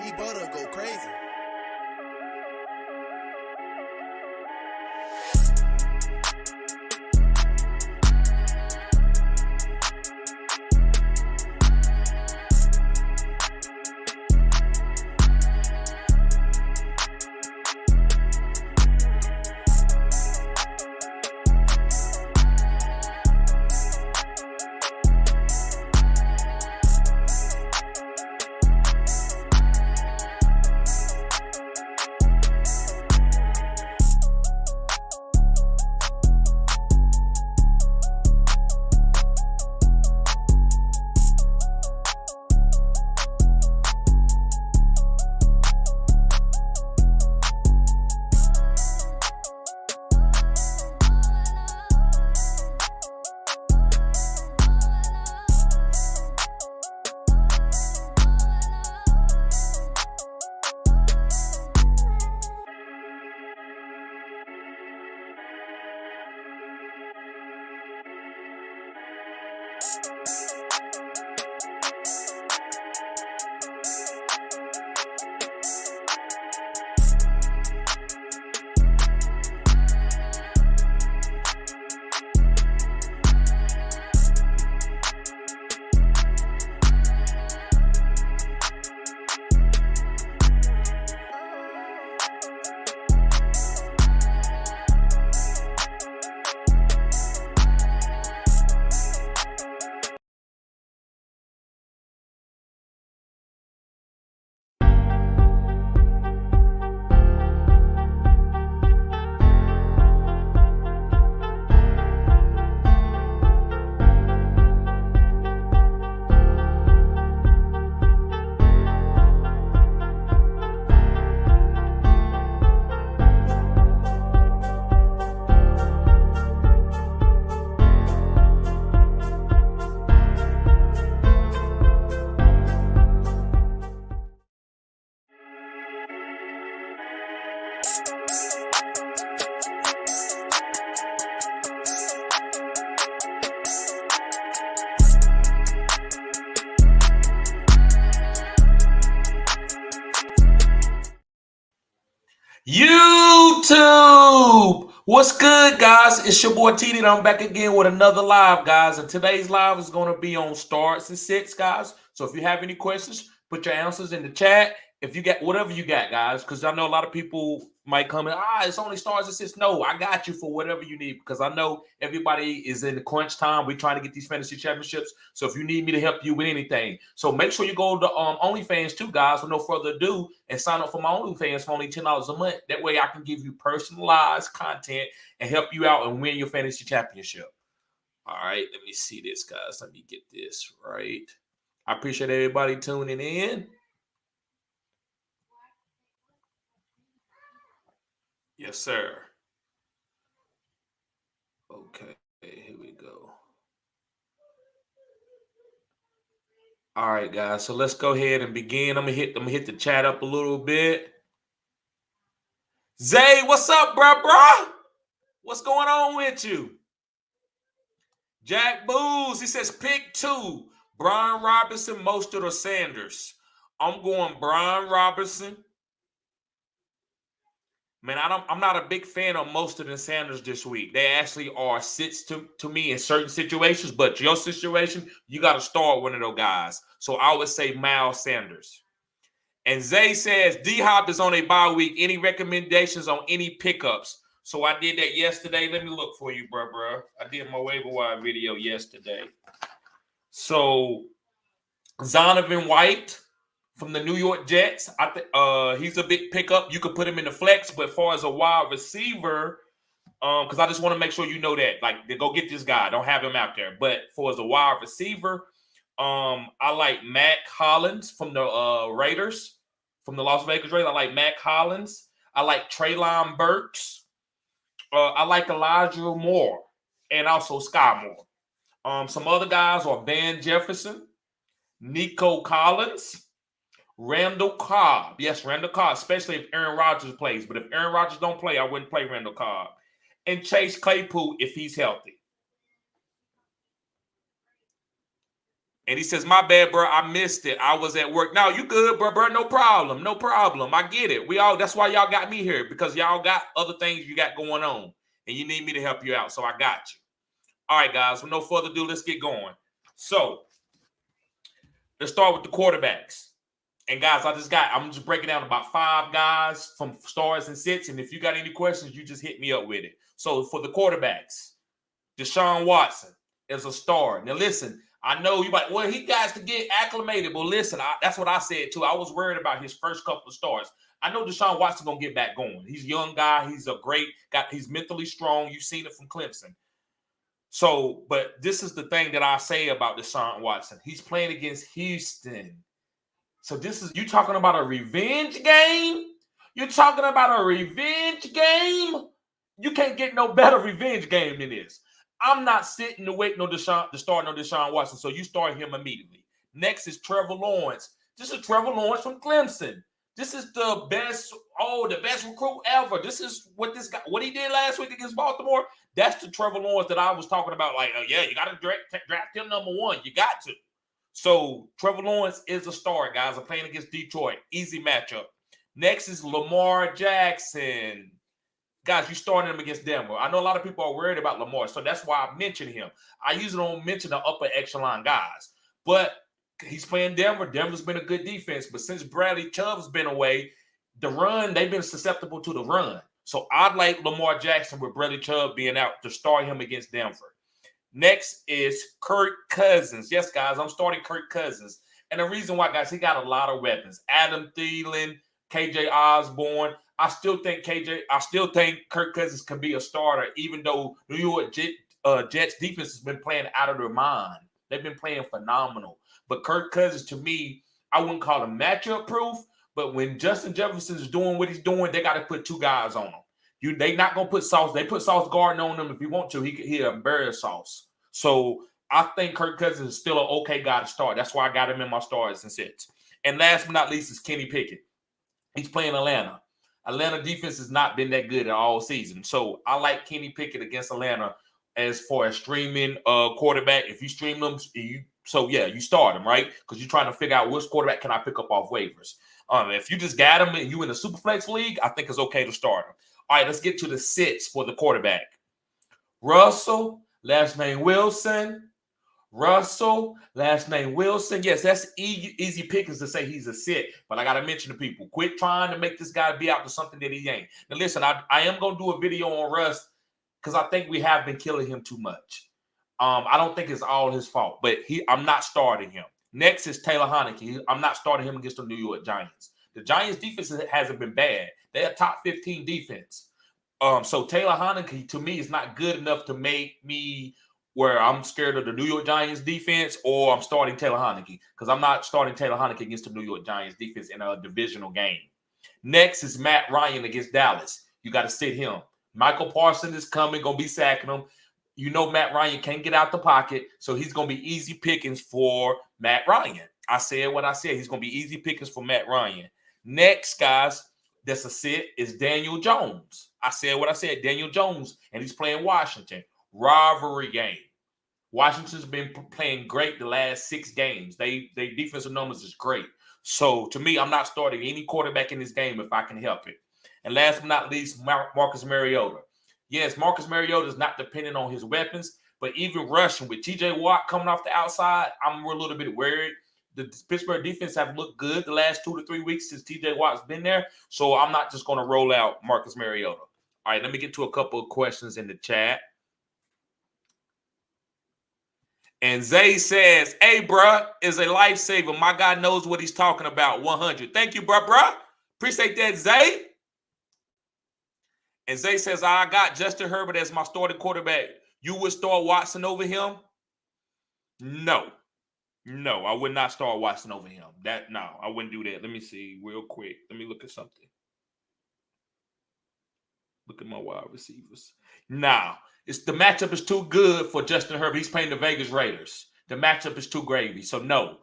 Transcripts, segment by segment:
E-Butter go crazy. YouTube, what's good, guys? It's your boy TD, and I'm back again with another live, guys. And today's live is going to be on starts and sits, guys. So if you have any questions, put your answers in the chat. If you got whatever you got, guys, because I know a lot of people might come in, it's only starts and sits. No, I got you for whatever you need, because I know everybody is in the crunch time. We're trying to get these fantasy championships. So if you need me to help you with anything, so make sure you go to OnlyFans too, guys, with no further ado, and sign up for my OnlyFans for only $10 a month. That way I can give you personalized content and help you out and win your fantasy championship. All right, let me see this, guys. Let me get this right. I appreciate everybody tuning in. Yes, sir. Okay, here we go. All right, guys. So let's go ahead and begin. I'm gonna hit the chat up a little bit. Zay, what's up, bruh? What's going on with you? Jack Booz, he says pick two: Brian Robinson, Mostert, or Sanders. I'm going Brian Robinson. Man, I'm not a big fan of Mostert and Sanders this week. They actually are sits to me in certain situations, but your situation, you got to start one of those guys. So I would say Miles Sanders. And Zay says D-Hop is on a bye week. Any recommendations on any pickups? So I did that yesterday. Let me look for you, bro. I did my waiver wire video yesterday. So Zonovan White from the New York Jets, I think he's a big pickup. You could put him in the flex, but as far as a wide receiver, because I just want to make sure you know that, like, they go get this guy. Don't have him out there. But for as a wide receiver, I like Mac Hollins from the Raiders, from the Las Vegas Raiders. I like Mac Hollins. I like Treylon Burks. I like Elijah Moore and also Sky Moore. Some other guys are Van Jefferson, Nico Collins, Randall Cobb. Yes, Randall Cobb, especially if Aaron Rodgers plays. But if Aaron Rodgers don't play, I wouldn't play Randall Cobb. And Chase Claypool if he's healthy. And he says, my bad, bro. I missed it. I was at work. No, you good, bro. No problem. No problem. I get it. That's why y'all got me here, because y'all got other things you got going on and you need me to help you out. So I got you. All right, guys. With no further ado, let's get going. So let's start with the quarterbacks. And guys, I'm just breaking down about 5 guys from stars and sits. And if you got any questions, you just hit me up with it. So for the quarterbacks, Deshaun Watson is a star. Now listen, I know you like, well, he got to get acclimated. Well, listen, that's what I said too. I was worried about his first couple of starts. I know Deshaun Watson gonna get back going. He's a young guy. He's a great guy. He's mentally strong. You've seen it from Clemson. So, but this is the thing that I say about Deshaun Watson. He's playing against Houston. So you talking about a revenge game? You're talking about a revenge game? You can't get no better revenge game than this. I'm not sitting to wait to start no Deshaun Watson, so you start him immediately. Next is Trevor Lawrence. This is Trevor Lawrence from Clemson. This is the best recruit ever. This is what he did last week against Baltimore. That's the Trevor Lawrence that I was talking about. Like, yeah, you got to draft him number 1. You got to. So Trevor Lawrence is a star, guys. I'm playing against Detroit. Easy matchup. Next is Lamar Jackson. Guys, you starting him against Denver. I know a lot of people are worried about Lamar, so that's why I mentioned him. I usually don't mention the upper echelon guys, but he's playing Denver. Denver's been a good defense, but since Bradley Chubb's been away, they've been susceptible to the run. So I'd like Lamar Jackson with Bradley Chubb being out to start him against Denver. Next is Kirk Cousins. Yes, guys, I'm starting Kirk Cousins. And the reason why, guys, he got a lot of weapons. Adam Thielen, KJ Osborne. I still think Kirk Cousins can be a starter, even though New York Jets defense has been playing out of their mind. They've been playing phenomenal. But Kirk Cousins, to me, I wouldn't call him matchup proof. But when Justin Jefferson is doing what he's doing, they got to put 2 guys on him. They not gonna put Sauce. They put Sauce Gardner on him if you want to. He'll embarrass Sauce. So I think Kirk Cousins is still an okay guy to start. That's why I got him in my stars and sits. And last but not least is Kenny Pickett. He's playing Atlanta. Atlanta defense has not been that good all season. So I like Kenny Pickett against Atlanta as far as streaming quarterback. If you stream them, you start him, right? Because you're trying to figure out which quarterback can I pick up off waivers. If you just got him and you in the Superflex league, I think it's okay to start him. All right, let's get to the sits for the quarterback. Russell, last name Wilson. Russell, last name Wilson. Yes, that's easy pickings to say he's a sit, but I got to mention to people, quit trying to make this guy be out to something that he ain't. Now, listen, I am going to do a video on Russ because I think we have been killing him too much. I don't think it's all his fault, but I'm not starting him. Next is Taylor Heinicke. I'm not starting him against the New York Giants. The Giants defense hasn't been bad. They're a top 15 defense. So Taylor Heinicke, to me, is not good enough to make me where I'm scared of the New York Giants defense, or I'm starting Taylor Heinicke, because I'm not starting Taylor Heinicke against the New York Giants defense in a divisional game. Next is Matt Ryan against Dallas. You got to sit him. Michael Parsons is coming, going to be sacking him. You know Matt Ryan can't get out the pocket, so he's going to be easy pickings for Matt Ryan. I said what I said. He's going to be easy pickings for Matt Ryan. Next, guys, that's a sit, is Daniel Jones. I said what I said, Daniel Jones, and he's playing Washington. Rivalry game. Washington's been playing great the last 6 games. Their defensive numbers is great. So, to me, I'm not starting any quarterback in this game if I can help it. And last but not least, Marcus Mariota. Yes, Marcus Mariota is not dependent on his weapons, but even rushing with TJ Watt coming off the outside, I'm a little bit worried. The Pittsburgh defense have looked good the last 2 to 3 weeks since TJ Watt's been there. So, I'm not just going to roll out Marcus Mariota. All right, let me get to a couple of questions in the chat. And Zay says, hey, bruh, is a lifesaver. My guy knows what he's talking about. 100. Thank you, bruh. Appreciate that, Zay. And Zay says, I got Justin Herbert as my starting quarterback. You would start Watson over him? No, I would not start Watson over him. No, I wouldn't do that. Let me see real quick. Let me look at something. Look at my wide receivers. Nah. The matchup is too good for Justin Herbert. He's playing the Vegas Raiders. The matchup is too gravy. So no.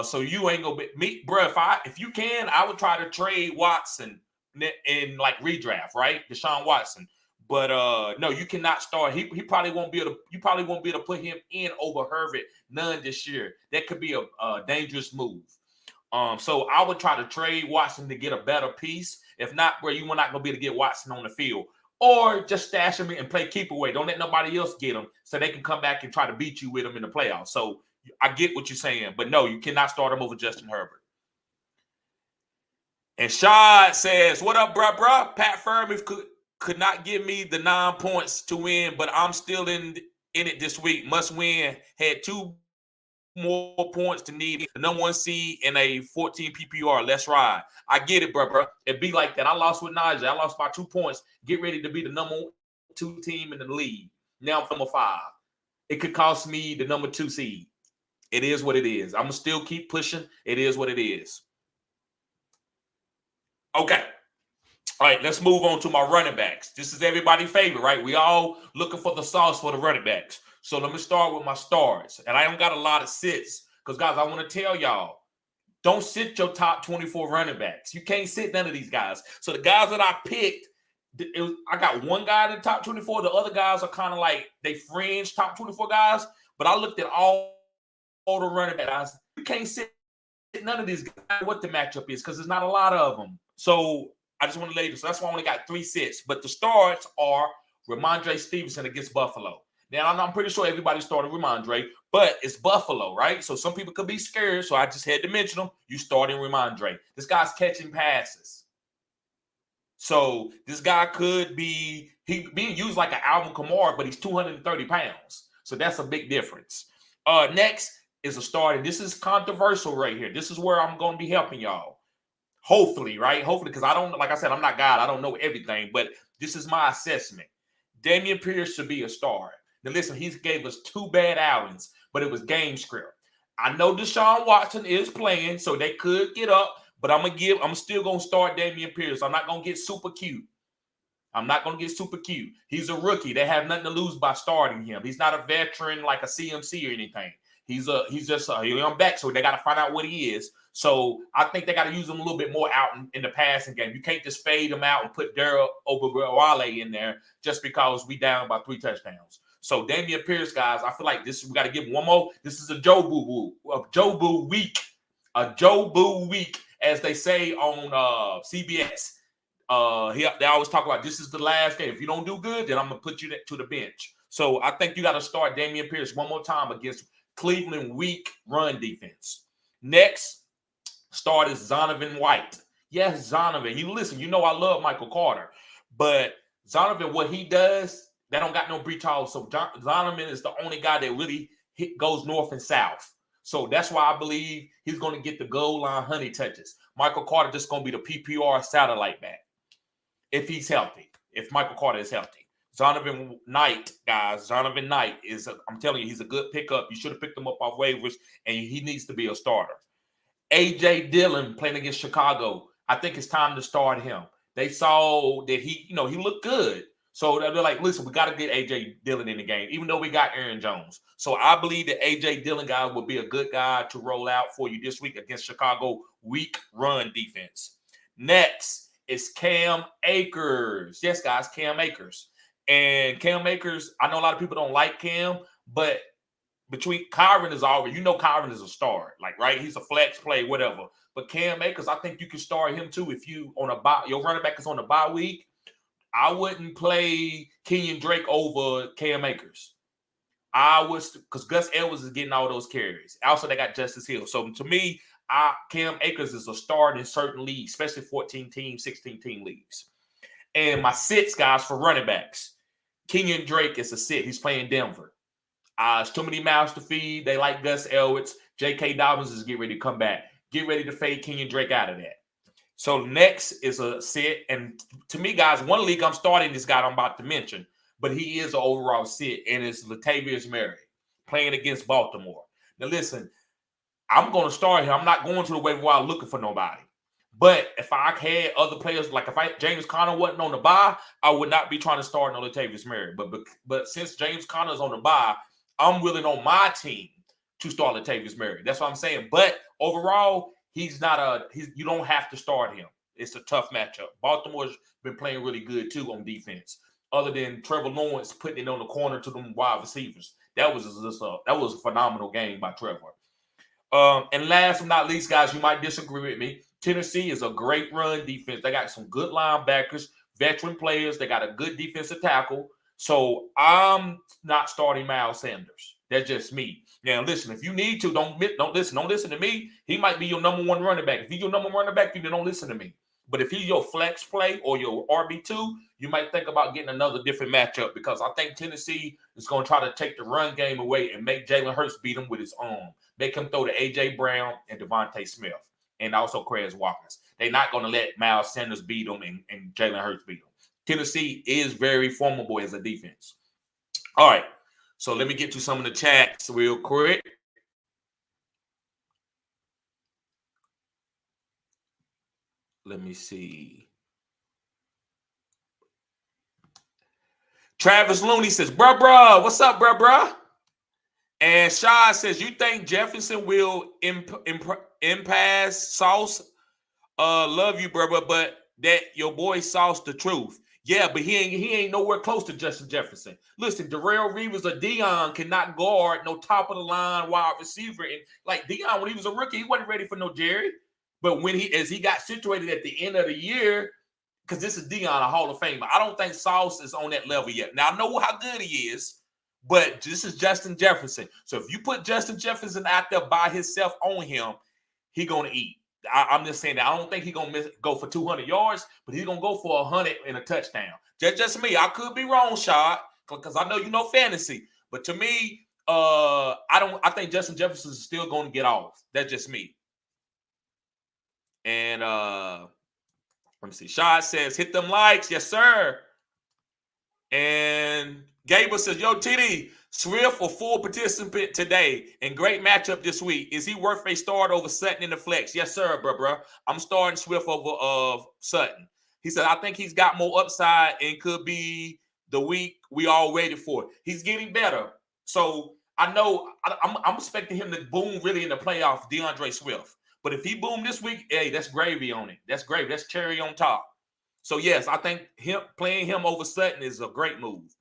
So you ain't gonna be me, bro. If you can, I would try to trade Watson in like redraft, right? Deshaun Watson. But no, you cannot start. He probably won't be able to. You probably won't be able to put him in over Herbert none this year. That could be a dangerous move. So I would try to trade Watson to get a better piece. If not, bro, you are not gonna be able to get Watson on the field, or just stash him and play keep away. Don't let nobody else get him, so they can come back and try to beat you with him in the playoffs. So I get what you're saying, but no, you cannot start him over Justin Herbert. And Shad says, "What up, bruh? Pat Freiermuth could not give me the 9 points to win, but I'm still in it this week. Must win. Had 2 more points to need the number 1 seed in a 14 PPR. Let's ride." I get it, bro. It be like that. I lost with Najee. I lost by 2 points. Get ready to be the number 2 team in the league. Now I'm number 5. It could cost me the number 2 seed. It is what it is. I'm gonna still keep pushing. It is what it is. Okay. All right, let's move on to my running backs. This is everybody's favorite, right? We all looking for the sauce for the running backs. So let me start with my starts. And I don't got a lot of sits because, guys, I want to tell y'all, don't sit your top 24 running backs. You can't sit none of these guys. So the guys that I picked, I got one guy in the top 24. The other guys are kind of like they fringe top 24 guys. But I looked at all the running backs. You can't sit none of these guys, what the matchup is, because there's not a lot of them. So I just want to lay this. So that's why I only got 3 sets. But the starts are Ramondre Stevenson against Buffalo. Now, I'm pretty sure everybody started Ramondre, but it's Buffalo, right? So some people could be scared. So I just had to mention them. You starting Ramondre. This guy's catching passes. So this guy could be being used like an Alvin Kamara, but he's 230 pounds. So that's a big difference. Next is a start. And this is controversial right here. This is where I'm going to be helping y'all. Hopefully, right? Hopefully, because I don't, like I said, I'm not God. I don't know everything, but this is my assessment. Dameon Pierce should be a star. Now, listen, he gave us 2 bad outings, but it was game script. I know Deshaun Watson is playing, so they could get up, but I'm still going to start Dameon Pierce. I'm not going to get super cute. He's a rookie. They have nothing to lose by starting him. He's not a veteran like a CMC or anything. He's just a young back, so they got to find out what he is. So I think they got to use him a little bit more out in the passing game. You can't just fade him out and put Darrell Ogunbowale in there just because we down by 3 touchdowns. So Dameon Pierce, guys, I feel like we got to give him one more. This is a Joe Boo week, as they say on CBS. They always talk about this is the last game. If you don't do good, then I'm gonna put you to the bench. So I think you got to start Dameon Pierce one more time against Cleveland weak run defense. Next start is Zonovan White. Yes, Zonovan. You know I love Michael Carter, but Zonovan, what he does, they don't got no Breach Hall. So Zonovan is the only guy that really goes north and south. So that's why I believe he's going to get the goal line honey touches. Michael Carter just going to be the PPR satellite back if he's healthy, if Michael Carter is healthy. Zonovan Knight, guys. Zonovan Knight I'm telling you, he's a good pickup. You should have picked him up off waivers, and he needs to be a starter. A.J. Dillon playing against Chicago. I think it's time to start him. They saw that he looked good. So they're like, listen, we got to get A.J. Dillon in the game, even though we got Aaron Jones. So I believe that A.J. Dillon, guys, will be a good guy to roll out for you this week against Chicago weak run defense. Next is Cam Akers. Yes, guys, Cam Akers. And Cam Akers, I know a lot of people don't like Cam, but between Kyron is already, Kyron is a star, like, right? He's a flex play, whatever. But Cam Akers, I think you can start him too if you on a bye. Your running back is on a bye week. I wouldn't play Kenyon Drake over Cam Akers. Because Gus Edwards is getting all those carries. Also, they got Justice Hill. So to me, Cam Akers is a start in certain leagues, especially 14-team, 16-team leagues. And my sits, guys, for running backs. Kenyon Drake is a sit. He's playing Denver. It's too many mouths to feed. They like Gus Edwards. J.K. Dobbins is getting ready to come back. Get ready to fade Kenyon Drake out of that. So next is a sit. And to me, guys, one league I'm starting this guy I'm about to mention, but he is an overall sit, and it's Latavius Murray playing against Baltimore. Now, listen, I'm going to start here. I'm not going to the waiver wire looking for nobody. But if I had other players, like if James Conner wasn't on the bye, I would not be trying to start on Latavius Murray. But since James Conner is on the bye, I'm willing on my team to start Latavius Murray. That's what I'm saying. But overall, you don't have to start him. It's a tough matchup. Baltimore's been playing really good too on defense. other than Trevor Lawrence putting it on the corner to them wide receivers. That was a phenomenal game by Trevor. And last but not least, guys, you might disagree with me. Tennessee is a great run defense. They got some good linebackers, veteran players. They got a good defensive tackle. So I'm not starting Miles Sanders. That's just me. Now, listen, if you need to, don't listen to me. He might be your number one running back. If he's your number one running back, you don't listen to me. But if he's your flex play or your RB2, you might think about getting another different matchup, because I think Tennessee is going to try to take the run game away and make Jalen Hurts beat him with his arm. Make him throw to A.J. Brown and Devontae Smith and also Quez Watkins. They're not going to let Miles Sanders beat him and Jalen Hurts beat him. Tennessee is very formidable as a defense. All right, so let me get to some of the chats real quick. Let me see. Travis Looney says, bruh, what's up, bruh? And Shaw says, you think Jefferson will impasse Sauce? Love you, bruh, but that your boy Sauce the truth. Yeah, but he ain't nowhere close to Justin Jefferson. Listen, Darrelle Reeves or Dion cannot guard no top of the line wide receiver. And like Dion, when he was a rookie, he wasn't ready for no Jerry. But as he got situated at the end of the year, because this is Dion, a Hall of Famer, I don't think Sauce is on that level yet. Now I know how good he is, but this is Justin Jefferson. So if you put Justin Jefferson out there by himself on him, he gonna eat. I'm just saying that I don't think he's gonna go for 200 yards, but he's gonna go for 100 and a touchdown. Just me. I could be wrong, Shad, because I know you know fantasy. But to me, I think Justin Jefferson is still going to get off. That's just me. And let me see. Shad says, hit them likes, yes sir. And Gable says, yo, TD, Swift a full participant today and great matchup this week. Is he worth a start over Sutton in the flex? Yes, sir, bro. I'm starting Swift over Sutton. He said, I think he's got more upside and could be the week we all waited for. He's getting better. So I know I'm expecting him to boom really in the playoffs, DeAndre Swift. But if he boom this week, hey, that's gravy on it. That's gravy. That's cherry on top. So, yes, I think playing him over Sutton is a great move.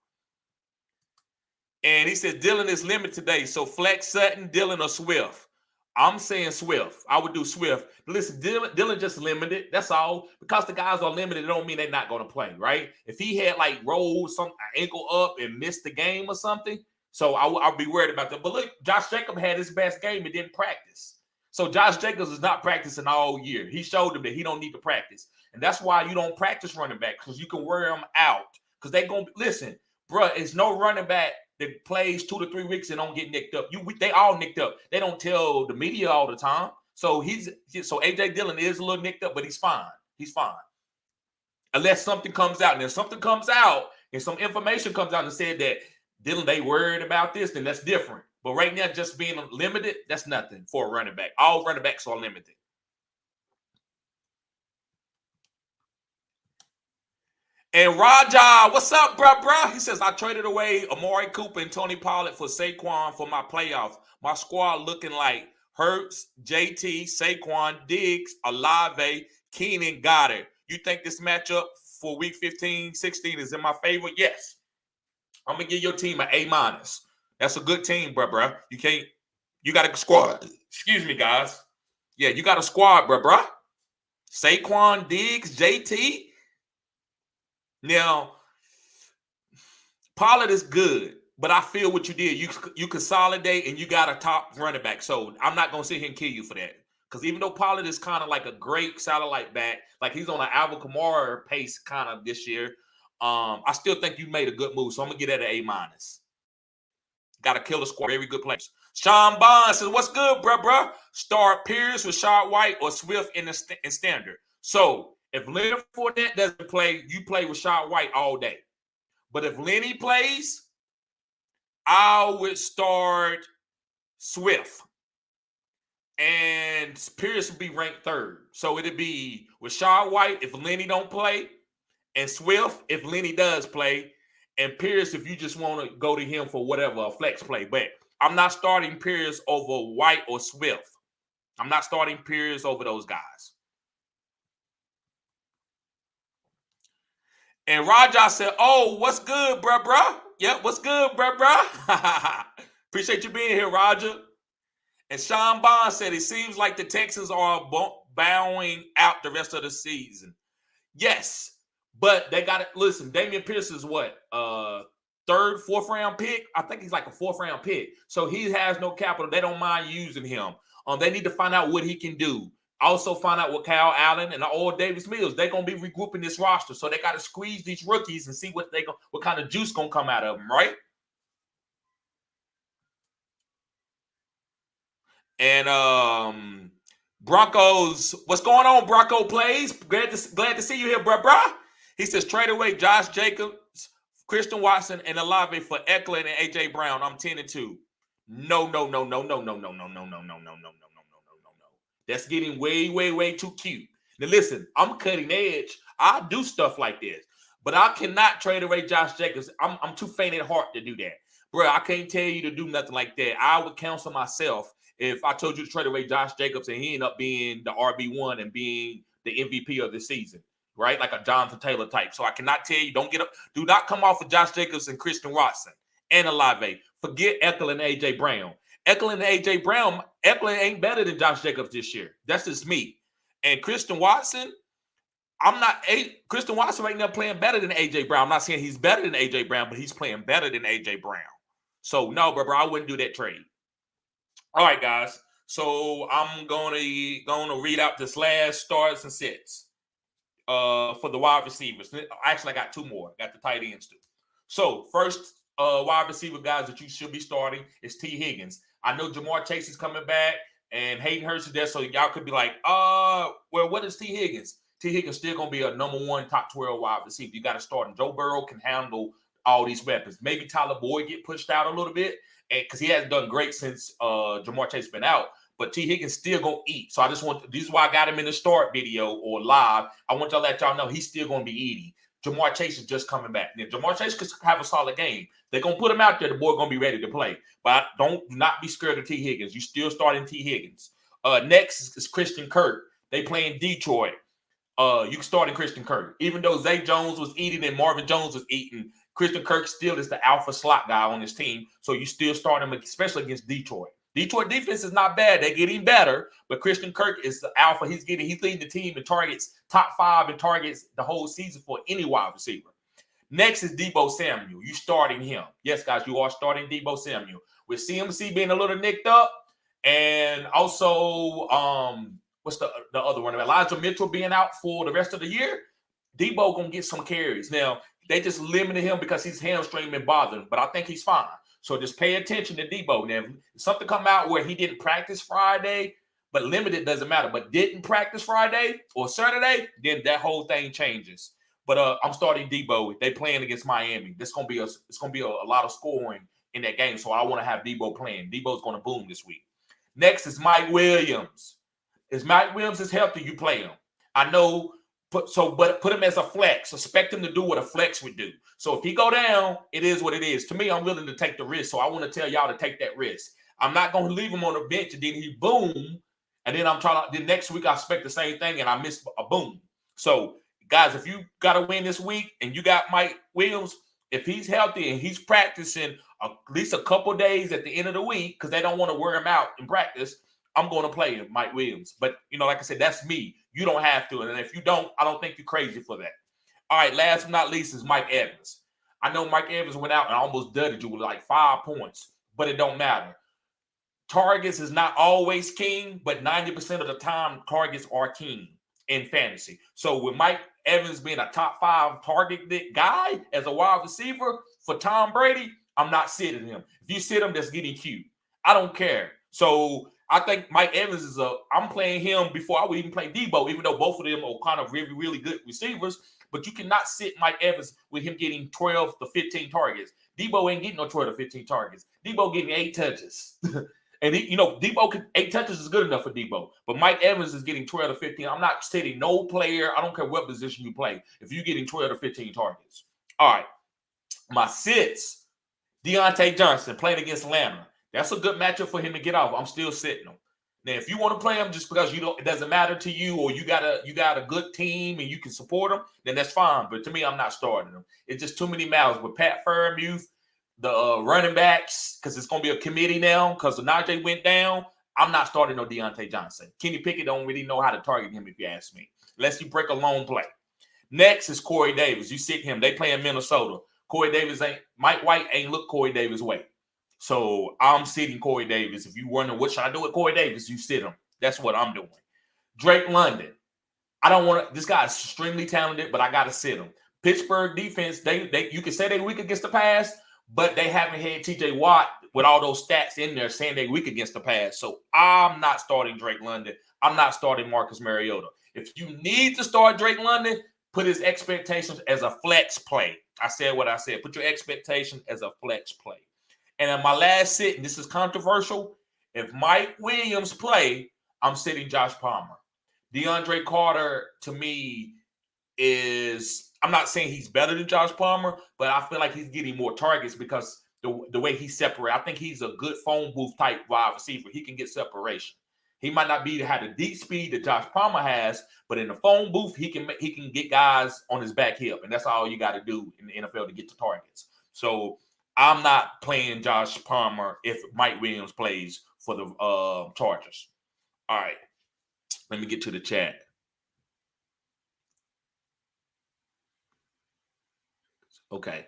And he said Dylan is limited today. So flex Sutton, Dylan, or Swift. I'm saying Swift. I would do Swift. But listen, Dylan just limited. That's all. Because the guys are limited, it don't mean they're not going to play, right? If he had like rolled some ankle up and missed the game or something, so I'll be worried about that. But look, Josh Jacobs had his best game and didn't practice. So Josh Jacobs is not practicing all year. He showed them that he don't need to practice. And that's why you don't practice running back, because you can wear them out. Because they're going to – listen, bro, it's no running back that plays 2 to 3 weeks and don't get nicked up. They all nicked up. They don't tell the media all the time. So A.J. Dillon is a little nicked up, but he's fine. He's fine. Unless something comes out. And if something comes out and some information comes out and said that Dillon, they worried about this, then that's different. But right now, just being limited, that's nothing for a running back. All running backs are limited. And Raja, what's up, bro? He says, I traded away Amari Cooper and Tony Pollard for Saquon for my playoffs. My squad looking like Hurts, JT, Saquon, Diggs, Olave, Keenan, Goddard. You think this matchup for week 15, 16 is in my favor? Yes. I'm going to give your team an A-. That's a good team, bro. You got a squad. Excuse me, guys. Yeah, you got a squad, bro. Saquon, Diggs, JT. Now, Pollard is good, but I feel what you did. You consolidate and you got a top running back. So I'm not going to sit here and kill you for that. Because even though Pollard is kind of like a great satellite back, like he's on an Alvin Kamara pace kind of this year, I still think you made a good move. So I'm going to get that an A-. Got a killer squad. Very good players. Sean Bond says, what's good, bro? Start Pierce, Rashad White, or Swift in standard. So if Leonard Fournette doesn't play, you play Rashad White all day. But if Lenny plays, I would start Swift. And Pierce would be ranked third. So it'd be Rashad White if Lenny don't play, and Swift if Lenny does play, and Pierce if you just want to go to him for whatever, a flex play. But I'm not starting Pierce over White or Swift. I'm not starting Pierce over those guys. And Raja said, "Oh, what's good, bruh? Yep, what's good, bruh? Appreciate you being here, Roger." And Sean Bond said, "It seems like the Texans are bowing out the rest of the season." Yes, but they got to listen. Damian Pierce is what? Third, fourth round pick. I think he's like a fourth round pick. So he has no capital. They don't mind using him. They need to find out what he can do. Also find out what Kyle Allen and all Davis Mills, they're gonna be regrouping this roster. So they got to squeeze these rookies and see what kind of juice gonna come out of them, right? And Broncos, what's going on, Bronco Plays? Glad to see you here, bruh. He says trade away Josh Jacobs, Christian Watson, and Olave for Eckler and AJ Brown. I'm 10-2. No. That's getting way too cute. Now listen, I'm cutting edge. I do stuff like this, but I cannot trade away Josh Jacobs. I'm too faint at heart to do that, bro. I can't tell you to do nothing like that. I would counsel myself if I told you to trade away Josh Jacobs and he ended up being the RB1 and being the MVP of the season, right? Like a Jonathan Taylor type. So I cannot tell you, do not come off of Josh Jacobs and Christian Watson and Olave. Forget Eckler and AJ Brown. Eckler and AJ Brown, Eckler ain't better than Josh Jacobs this year. That's just me. And Christian Watson, Christian Watson right now playing better than AJ Brown. I'm not saying he's better than AJ Brown, but he's playing better than AJ Brown. So no, bro, I wouldn't do that trade. All right, guys. So I'm gonna read out this last starts and sets for the wide receivers. Actually, I got two more. I got the tight ends too. So first wide receiver guys that you should be starting is T. Higgins. I know Jamar Chase is coming back and Hayden Hurst is there, so y'all could be like, well, what is T. Higgins? T. Higgins still gonna be a number one top 12 wide receiver. You got to start him. Joe Burrow can handle all these weapons. Maybe Tyler Boyd get pushed out a little bit because he hasn't done great since Jamar Chase been out. But T. Higgins still gonna eat. So this is why I got him in the start video or live. I want to let y'all know he's still gonna be eating. Jamar Chase is just coming back. Now, Jamar Chase could have a solid game. They're gonna put him out there. The boy gonna be ready to play. But do not be scared of T. Higgins. You still starting T. Higgins. Next is Christian Kirk. They playing Detroit. You can start in Christian Kirk. Even though Zay Jones was eating and Marvin Jones was eating, Christian Kirk still is the alpha slot guy on his team. So you still start him, especially against Detroit. Detroit defense is not bad. They're getting better, but Christian Kirk is the alpha. He's leading the team in targets, top 5 in targets the whole season for any wide receiver. Next is Deebo Samuel. You starting him. Yes, guys, you are starting Deebo Samuel. With CMC being a little nicked up, and also what's the other one? Elijah Mitchell being out for the rest of the year. Deebo gonna get some carries. Now, they just limited him because his hamstring been bothering him, but I think he's fine. So just pay attention to Deebo. Now, if something come out where he didn't practice Friday, but limited doesn't matter, but didn't practice Friday or Saturday, then that whole thing changes. But I'm starting Deebo. They playing against Miami. It's gonna be a lot of scoring in that game. So I want to have Deebo playing. Deebo's gonna boom this week. Next is Mike Williams. If Mike Williams is healthy, you play him. I know. But put him as a flex. Expect him to do what a flex would do. So if he go down, it is what it is. To me, I'm willing to take the risk. So I want to tell y'all to take that risk. I'm not going to leave him on the bench and then he boom. And then then next week I expect the same thing and I miss a boom. So guys, if you got to win this week and you got Mike Williams, if he's healthy and he's practicing at least a couple days at the end of the week, because they don't want to wear him out in practice, I'm going to play him, Mike Williams. But, like I said, that's me. You don't have to. And if you don't, I don't think you're crazy for that. All right, last but not least is Mike Evans. I know Mike Evans went out and almost dudded you with like 5 points, but it don't matter. Targets is not always king, but 90% of the time, targets are king in fantasy. So with Mike Evans being a top 5 target guy as a wide receiver for Tom Brady, I'm not sitting him. If you sit him, that's getting cute. I don't care. So I think Mike Evans I'm playing him before I would even play Deebo, even though both of them are kind of really, really good receivers. But you cannot sit Mike Evans with him getting 12 to 15 targets. Deebo ain't getting no 12 to 15 targets. Deebo getting 8 touches. And Deebo 8 touches is good enough for Deebo. But Mike Evans is getting 12 to 15. I'm not sitting no player. I don't care what position you play. If you're getting 12 to 15 targets. All right. My sits, Deontay Johnson playing against Atlanta. That's a good matchup for him to get off. I'm still sitting him. Now, if you want to play him just because it doesn't matter to you, or you got a good team and you can support him, then that's fine. But to me, I'm not starting him. It's just too many mouths with Pat Freiermuth, the running backs, because it's going to be a committee now because the Najee went down. I'm not starting no Deontay Johnson. Kenny Pickett don't really know how to target him, if you ask me, unless you break a long play. Next is Corey Davis. You sit him. They play in Minnesota. Corey Davis Mike White ain't look Corey Davis' way. So I'm sitting Corey Davis. If you wonder what should I do with Corey Davis, you sit him. That's what I'm doing. Drake London. I don't want to. This guy is extremely talented, but I got to sit him. Pittsburgh defense. They you can say they're weak against the pass, but they haven't had T.J. Watt with all those stats in there saying they're weak against the pass. So I'm not starting Drake London. I'm not starting Marcus Mariota. If you need to start Drake London, put his expectations as a flex play. I said what I said. Put your expectation as a flex play. And in my last sit, and this is controversial, if Mike Williams play, I'm sitting Josh Palmer. DeAndre Carter, to me, I'm not saying he's better than Josh Palmer, but I feel like he's getting more targets because the way he separates. I think he's a good phone booth type wide receiver. He can get separation. He might not have the deep speed that Josh Palmer has, but in the phone booth, he can get guys on his back hip, and that's all you got to do in the NFL to get to targets. So I'm not playing Josh Palmer if Mike Williams plays for the Chargers. All right, let me get to the chat. Okay.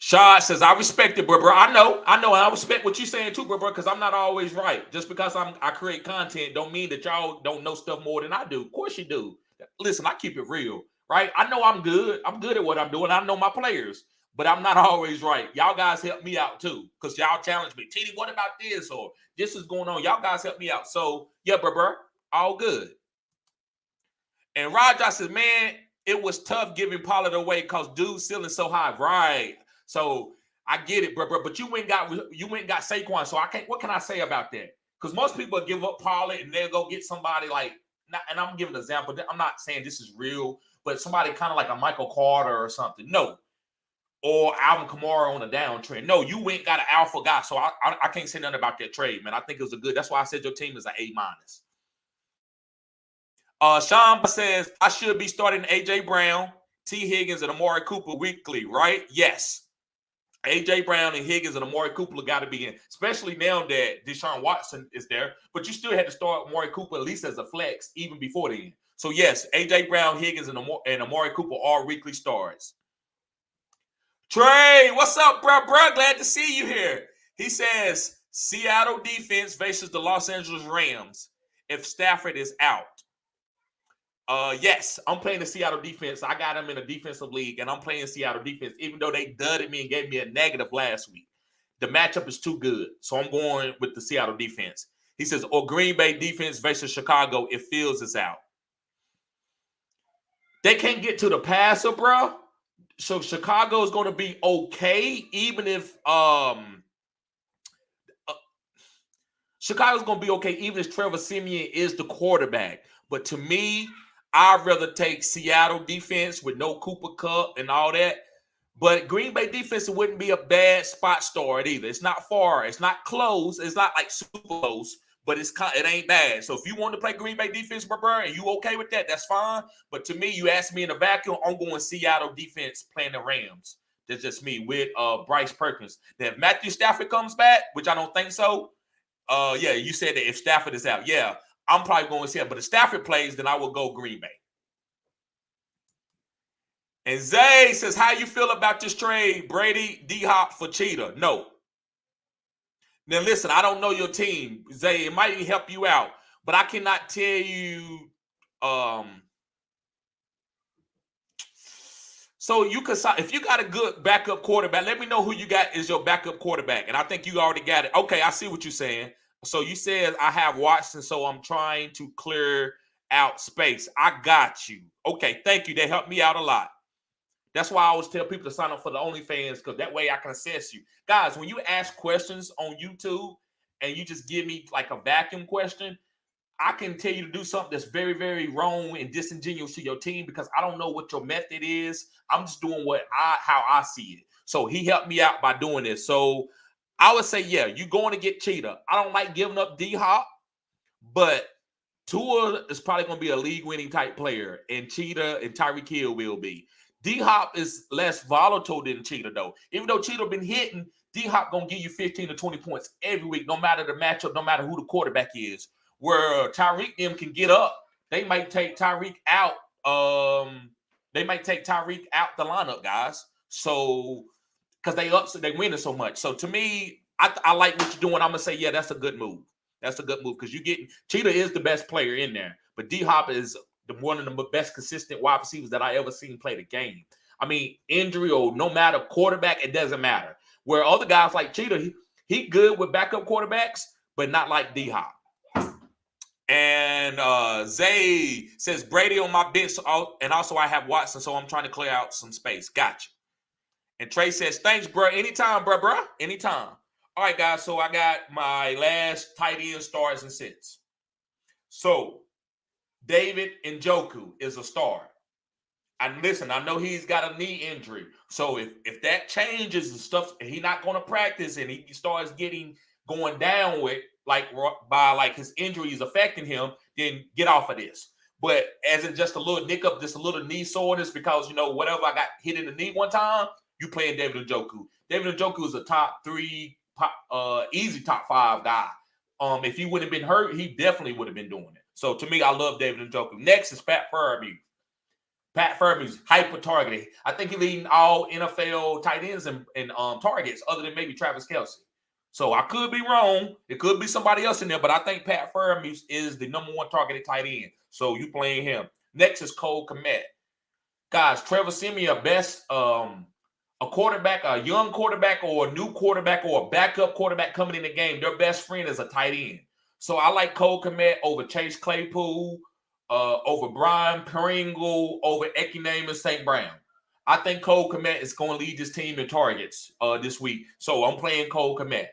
Shad says, I respect it, bro. I know, and I respect what you're saying too, bro, because I'm not always right. Just because I create content don't mean that y'all don't know stuff more than I do. Of course you do. Listen, I keep it real, right? I know I'm good. I'm good at what I'm doing. I know my players, but I'm not always right. Y'all guys help me out too, because y'all challenge me. TD, what about this? Or this is going on. Y'all guys help me out. So, yeah, bro, all good. And Rajah says, man, it was tough giving Pollard away because dude's ceiling so high. Right. So I get it, bro. But you went got Saquon. So what can I say about that? Because most people give up Pollard and they'll go get somebody like, and I'm giving an example. I'm not saying this is real, but somebody kind of like a Michael Carter or something. No. Or Alvin Kamara on a downtrend. No, you went got an alpha guy. So I can't say nothing about that trade, man. I think it was that's why I said your team is an A-. Sean says, I should be starting A.J. Brown, T. Higgins, and Amari Cooper weekly, right? Yes. A.J. Brown and Higgins and Amari Cooper got to be in, especially now that Deshaun Watson is there. But you still had to start Amari Cooper at least as a flex even before then. So, yes, A.J. Brown, Higgins, and Amari Cooper are weekly starts. Trey, what's up, bro? Glad to see you here. He says, Seattle defense versus the Los Angeles Rams if Stafford is out. Yes, I'm playing the Seattle defense. I got them in a defensive league, and I'm playing Seattle defense, even though they dudded me and gave me a negative last week. The matchup is too good, so I'm going with the Seattle defense. He says, or Green Bay defense versus Chicago if Fields is out. They can't get to the passer, bro. So Chicago is going to be okay, even if Chicago's going to be okay, even if Trevor Siemian is the quarterback. But to me, I'd rather take Seattle defense with no Cooper Kupp and all that. But Green Bay defense wouldn't be a bad spot start either. It's not far. It's not close. It's not like super close, but it ain't bad. So if you want to play Green Bay defense, bro, and you okay with that, that's fine. But to me, you ask me in a vacuum, I'm going Seattle defense playing the Rams. That's just me with Bryce Perkins. Now, if Matthew Stafford comes back, which I don't think so, yeah, you said that if Stafford is out, yeah, I'm probably going to see it. But if Stafford plays, then I will go Green Bay. And Zay says, how you feel about this trade, Brady, D-Hop for Cheetah? No. Now, listen, I don't know your team. Zay, it might help you out. But I cannot tell you. So you can, if you got a good backup quarterback, let me know who you got is your backup quarterback. And I think you already got it. Okay, I see what you're saying. So you said I have Watson, so I'm trying to clear out space. I got you. Okay, thank you. They helped me out a lot. That's why I always tell people to sign up for the OnlyFans, because that way I can assess you. Guys, when you ask questions on YouTube and you just give me like a vacuum question, I can tell you to do something that's very, very wrong and disingenuous to your team because I don't know what your method is. I'm just doing how I see it. So he helped me out by doing this. So I would say, yeah, you're going to get Cheetah. I don't like giving up D-Hop. but Tua is probably going to be a league-winning type player, and Cheetah and Tyreek Hill will be. D-Hop is less volatile than Cheetah, though. Even though Cheetah been hitting, D-Hop going to give you 15 to 20 points every week, no matter the matchup, no matter who the quarterback is. Where Tyreek them can get up, they might take Tyreek out. They might take Tyreek out the lineup, guys. So, because they winning so much. So, to me, I like what you're doing. I'm going to say, yeah, that's a good move. That's a good move because Cheetah is the best player in there, but D-Hop is one of the best consistent wide receivers that I ever seen play the game. I mean, injury or no matter quarterback, it doesn't matter. Where other guys like Cheetah, he good with backup quarterbacks, but not like D-Hop. And Zay says Brady on my bench, and also I have Watson, so I'm trying to clear out some space. Gotcha. And Trey says, thanks, bro. Anytime, bro. Anytime. All right, guys. So I got my last tight end stars and sits. So David Njoku is a star. And listen, I know he's got a knee injury. So if that changes and stuff, he's not going to practice and he starts going down with by his injury is affecting him, then get off of this. But as in just a little nick up, just a little knee soreness, because whatever I got hit in the knee one time, you playing David Njoku. David Njoku is a top 3, easy top 5 guy. If he would have been hurt, he definitely would have been doing it. So to me, I love David Njoku. Next is Pat Freiermuth. Pat Freiermuth's hyper targeted. I think he's leading all NFL tight ends in targets, other than maybe Travis Kelce. So I could be wrong. It could be somebody else in there, but I think Pat Freiermuth is the number 1 targeted tight end. So you playing him. Next is Cole Kmet. Guys, Trevor Siemian, best a quarterback, a young quarterback or a new quarterback or a backup quarterback coming in the game, their best friend is a tight end. So I like Cole Kmet over Chase Claypool, over Brian Pringle, over Ekineme and St. Brown. I think Cole Kmet is going to lead this team in targets this week. So I'm playing Cole Kmet.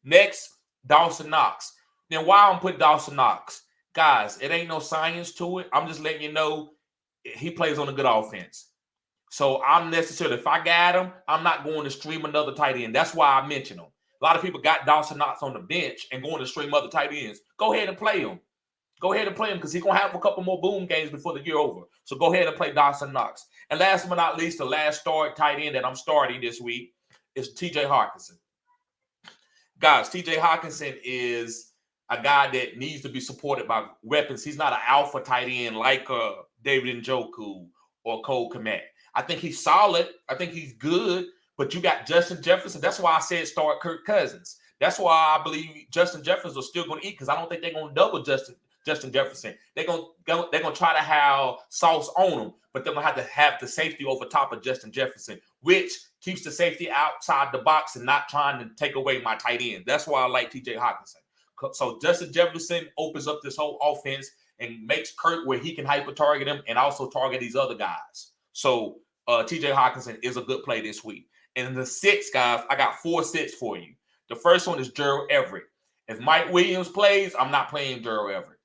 Next, Dawson Knox. Now, why I'm putting Dawson Knox? Guys, it ain't no science to it. I'm just letting you know he plays on a good offense. So I'm necessarily, if I got him, I'm not going to stream another tight end. That's why I mentioned him. A lot of people got Dawson Knox on the bench and going to stream other tight ends. Go ahead and play him. Go ahead and play him because he's going to have a couple more boom games before the year over. So go ahead and play Dawson Knox. And last but not least, the last tight end that I'm starting this week is TJ Hockenson. Guys, TJ Hockenson is a guy that needs to be supported by weapons. He's not an alpha tight end like David Njoku or Cole Kmet. I think he's solid. I think he's good. But you got Justin Jefferson. That's why I said start Kirk Cousins. That's why I believe Justin Jefferson is still going to eat, because I don't think they're going to double Justin Jefferson. They're going to try to have Sauce on him, but they're going to have the safety over top of Justin Jefferson, which keeps the safety outside the box and not trying to take away my tight end. That's why I like TJ Hockenson. So Justin Jefferson opens up this whole offense and makes Kirk where he can hyper target him and also target these other guys. So TJ Hockenson is a good play this week. And the 6, guys, I got 4 sits for you. The first one is Gerald Everett. If Mike Williams plays, I'm not playing Gerald Everett.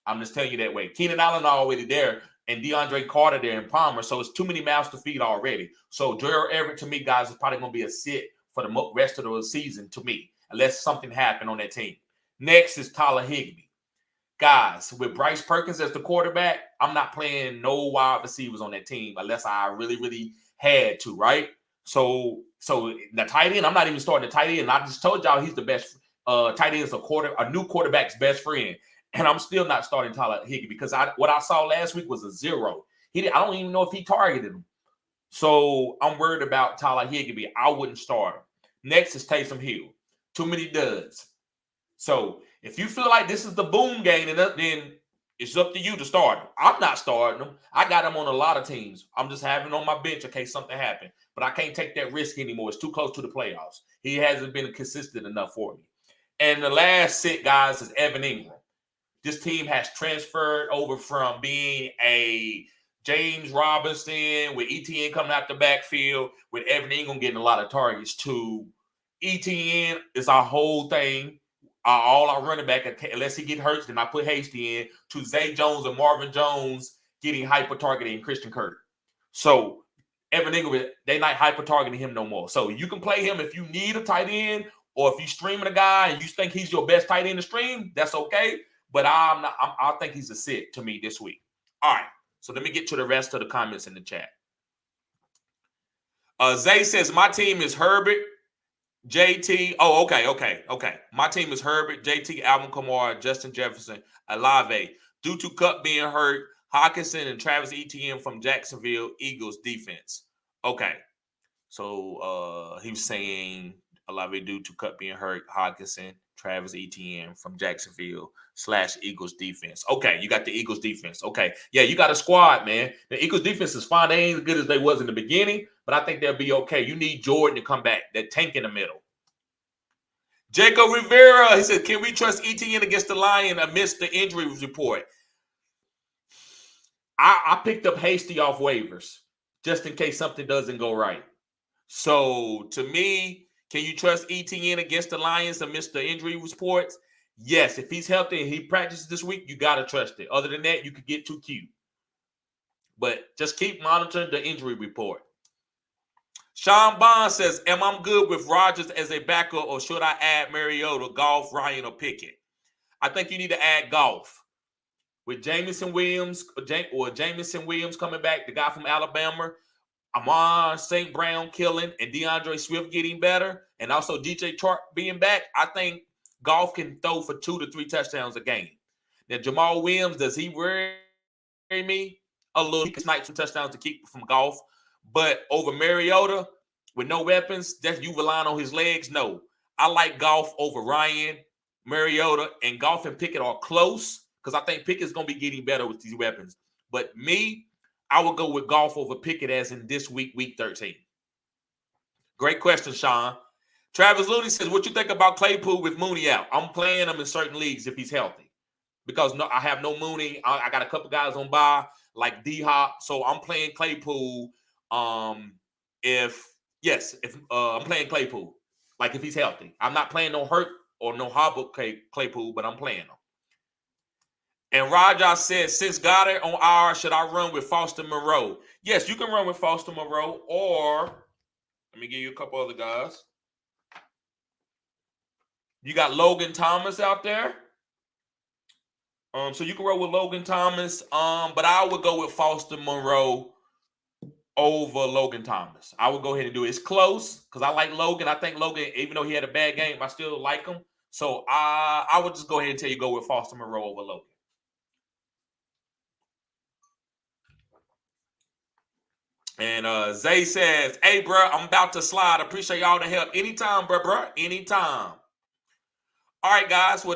I'm just telling you that way. Keenan Allen already there, and DeAndre Carter there and Palmer. So it's too many mouths to feed already. So Gerald Everett, to me, guys, is probably going to be a sit for the rest of the season to me, unless something happened on that team. Next is Tyler Higbee. Guys, with Bryce Perkins as the quarterback, I'm not playing no wide receivers on that team unless I really, really had to, right? So the tight end, I'm not even starting the tight end. I just told y'all he's the best. Tight end is a new quarterback's best friend. And I'm still not starting Tyler Higbee because what I saw last week was a 0. I don't even know if he targeted him. So I'm worried about Tyler Higbee. I wouldn't start him. Next is Taysom Hill. Too many duds. So if you feel like this is the boom game, then it's up to you to start him. I'm not starting him. I got him on a lot of teams. I'm just having him on my bench in case something happened. But I can't take that risk anymore. It's too close to the playoffs. He hasn't been consistent enough for me. And the last sit, guys, is Evan Ingram. This team has transferred over from being a James Robinson with ETN coming out the backfield with Evan Ingram getting a lot of targets to ETN is our whole thing. All our running back, unless he get hurt, then I put Hasty in, to Zay Jones and Marvin Jones getting hyper targeting and Christian Kirk. So Evan Ingram, they not hyper targeting him no more. So you can play him if you need a tight end, or if you streaming a guy and you think he's your best tight end to stream, that's okay. but I think he's a sit to me this week. All right, so let me get to the rest of the comments in the chat. Zay says, my team is Herbert, JT. Oh, okay. My team is Herbert, JT, Alvin Kamara, Justin Jefferson, Olave. Due to Kupp being hurt, Hockenson and Travis Etienne from Jacksonville Eagles defense. Okay. So he was saying Olave due to Kupp being hurt, Hockenson, Travis Etienne from Jacksonville / Eagles defense. Okay, you got the Eagles defense. Okay. Yeah, you got a squad, man. The Eagles defense is fine. They ain't as good as they was in the beginning, but I think they'll be okay. You need Jordan to come back. That tank in the middle. Jacob Rivera, he said, can we trust Etienne against the Lions amidst the injury report? I picked up Hasty off waivers just in case something doesn't go right. So, to me, can you trust Etienne against the Lions amidst the injury reports? Yes. If he's healthy and he practices this week, you got to trust it. Other than that, you could get too cute. But just keep monitoring the injury report. Sean Bond says, am I good with Rodgers as a backup or should I add Mariota, Goff, Ryan, or Pickett? I think you need to add Goff. With Jameson Williams coming back, the guy from Alabama, Amon St. Brown killing, and DeAndre Swift getting better, and also DJ Chark being back, I think Goff can throw for 2 to 3 touchdowns a game. Now, Jamal Williams, does he worry me a little? He can snipe some touchdowns to keep from Goff, but over Mariota with no weapons, that you relying on his legs? No. I like Goff over Ryan, Mariota, and Goff and Pickett are close because I think Pickett's going to be getting better with these weapons. But me, I would go with Goff over Pickett as in this week, week 13. Great question, Sean. Travis Looney says, what you think about Claypool with Mooney out? I'm playing him in certain leagues if he's healthy. Because I have no Mooney. I got a couple guys on bye, like D-Hop. So I'm playing Claypool. I'm playing Claypool. Like if he's healthy. I'm not playing no hurt or no hobble Claypool, but I'm playing him. And Raja says, since Goddard on IR, should I run with Foster Moreau? Yes, you can run with Foster Moreau, or let me give you a couple other guys. You got Logan Thomas out there. So you can roll with Logan Thomas. But I would go with Foster Moreau over Logan Thomas. I would go ahead and do it. It's close because I like Logan. I think Logan, even though he had a bad game, I still like him. So I would just go ahead and tell you go with Foster Moreau over Logan. And Zay says, hey, bro, I'm about to slide. Appreciate y'all the help. Anytime, bro. Anytime. All right, guys. Well,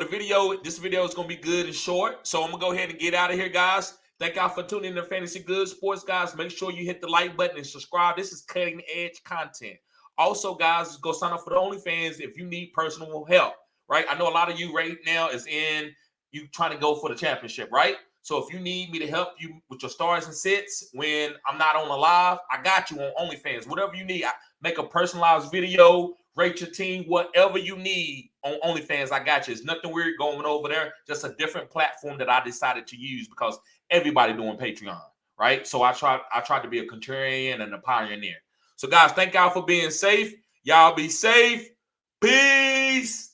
this video is going to be good and short. So I'm going to go ahead and get out of here, guys. Thank y'all for tuning in to Fantasy Good Sports, guys. Make sure you hit the like button and subscribe. This is cutting edge content. Also, guys, go sign up for the OnlyFans if you need personal help, right? I know a lot of you right now is you trying to go for the championship, right? So if you need me to help you with your stars and sits when I'm not on the live, I got you on OnlyFans. Whatever you need, I make a personalized video, rate your team, whatever you need on OnlyFans, I got you. It's nothing weird going over there, just a different platform that I decided to use because everybody doing Patreon, right? So I tried to be a contrarian and a pioneer. So guys, thank y'all for being safe. Y'all be safe. Peace.